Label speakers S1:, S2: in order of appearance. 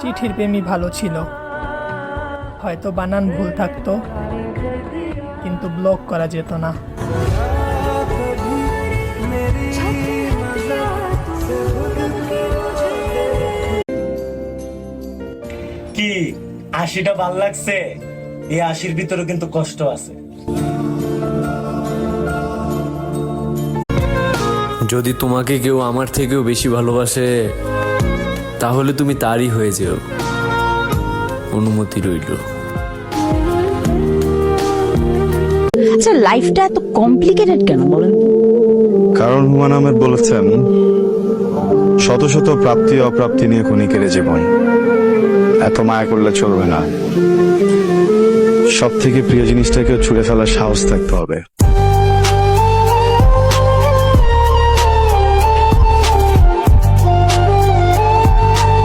S1: চিঠির প্রেমই ভালো ছিল, হয়তো বানান ভুল থাকতো, কিন্তু ব্লক করা যেত না।
S2: কি আশিটা ভাল লাগছে? এই আশির ভিতরে কিন্তু কষ্ট আছে।
S3: যদি তোমাকে কেউ আমার থেকেও বেশি ভালোবাসে, তাহলে তুমি তারই হয়ে যেও। অনুমতি রইল।
S4: আচ্ছা, লাইফটা এত কমপ্লিকেটেড কেন বলেন?
S5: কারণ হুমায়ুন আহমেদ বলেছেন, শত শত প্রাপ্তি অপ্রাপ্তি নিয়ে ক্ষণিকের জীবন, এত মায়া করলে চলবে না। সব থেকে প্রিয় জিনিসটাকে ছুঁড়ে ফেলার সাহস থাকতে হবে।